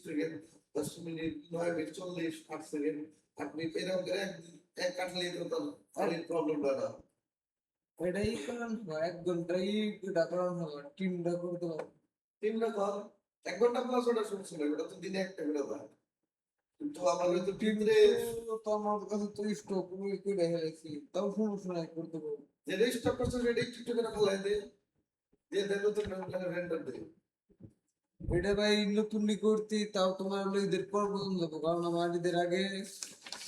second 10 minute 9 minute 40 8 second আপনি এরকম করে এক কাটলে তো তার প্রবলেমটা না এটাই কারণ 1 ঘন্টাই এটা কারণ হলো টিমটা করতে পারো 3 ঘন্টা 1 ঘন্টা প্লাস ওটা সমস্যা নেই ওটা তো দিনে একটা করে দেয় কিন্তু আমাদের তো টিম ভিতরে তো আমার কাছে তো স্টক করে হেলেছি তাও সমস্যা নাই করতে পারবো যে রেজিস্টার করছে সেটা একটু একটু করে ফেলাই দে দিয়ে দেখো তো রেন্ডার দে এটা ভাই নতুন করতে তাও তোমার হলো ঈদের পর পর্যন্ত যাবো কারণ আমার ঈদের আগে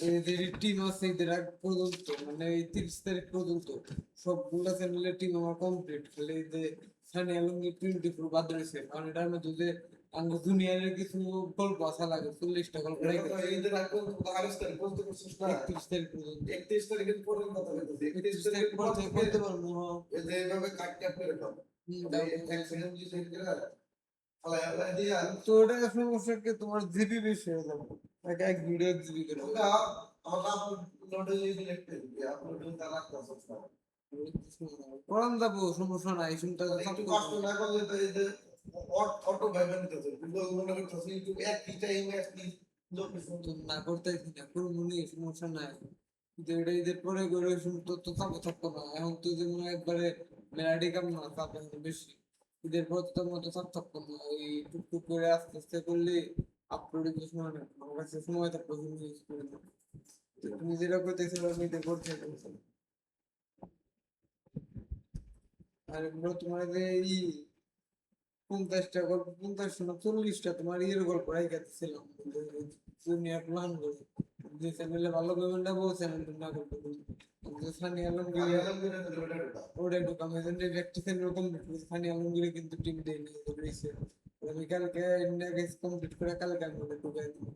এদের টিম আছে ঈদের আগ পর্যন্ত মানে এই 30 তারিখ পর্যন্ত সবগুলা চ্যানেলের টিম আমার কমপ্লিট খালি যে সানি আলমগীর 24 বাদ রয়েছে কারণ এটার মধ্যে যে আঙ্গ দুনিয়ার কিছু গল্প আসা লাগে 40টা গল্প এটা তো ঈদের আগ পর্যন্ত 28 তারিখ পর্যন্ত করছিস না 31 তারিখ পর্যন্ত 31 তারিখের পরের কথা বলতেছি 31 31 তারিখ তারিখের পর পর থেকে থেকে করতে পারবো এই যে এইভাবে কাট কাট করে দাও এক সেকেন্ড কি সেকেন্ড করে ফালাই ফালাই দিয়া তো ওটা সমস্যা কি তোমার জিবি বেশি হয়ে যাবে এক ভিডিও জিবি করে ওটা আমরা নোটে যদি লিখতে দিই আপলোড করতে রাখতে হবে পড়ান যাবো সমস্যা নাই শুনতে একটু কষ্ট না করলে তো এই যে অটো ভাইবেন নিতেছে গুগল মনে করতেছে ইউটিউব একই টাইমে একই তো না করতে না কোনো মনে সমস্যা নাই কিন্তু এটা ঈদের পরে করে শুনতো তো চাপে থাকতো না এখন তো যেমন একবারে মেলাডি কাম না চাপ এখন বেশি ঈদের পর তো মতো চাপ থাকতো না ওই টুকটুক করে আস্তে আস্তে করলে আপলোডের যে সময় না আমার কাছে সময় থাকতো ইউজ করে না তুমি যেটা করতেছো আমি ঈদের পর থেকে করছো আর এগুলো তোমার যে এই 50টা গল্প 50 না 40টা তোমার ইয়ের গল্প রাইখাতেছিলাম জুনিয়র প্ল্যান করে যে চ্যানেলে ভালো পেমেন্ট পাবো চ্যানেলটা না করতে যে সানি আলমগীর ওটা একটু কমে যে একটা চ্যানেল কমপ্লিট করে সানি আলমগীর কিন্তু টিম দেয় নিয়ে রয়েছে আমি কালকে ইন্ডিয়া গেস কমপ্লিট করে কালকে আমি ওটা ঢুকাই দেবো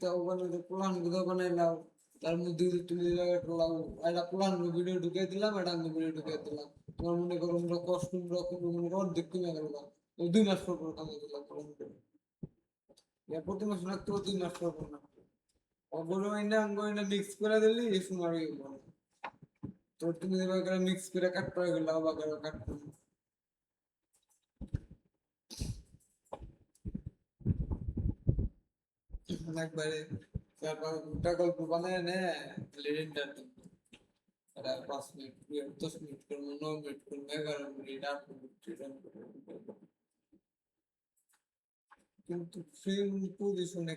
তাও বানাতে প্ল্যান গুলো বানাইলাম তার মধ্যে যদি তুমি করলাম একটা প্ল্যান ভিডিও ঢুকিয়ে দিলাম একটা আমি ভিডিও ঢুকিয়ে দিলাম তোমার মনে করো আমরা কস্টিউম রকম মনে করো অর্ধেক কমে গেল 2 মাস পর পর কামে দিলাম প্রতি মাস না তো 2 মাস পর পর না অগরো আইনা আঙ্গ আইনা মিক্স করে দিলি এই সময় হয়ে গেল তো তুমি যেভাবে করে মিক্স করে কাট করে গেল বা করে কাট করে একবারে 4-5 ঘন্টা গল্প বানায় নে লেজেন্ডার 5 মিনিট 10 মিনিট করবো 9 মিনিট করবো 11 মিনিট 8 মিনিট কিন্তু ফিল্ম পজিশনে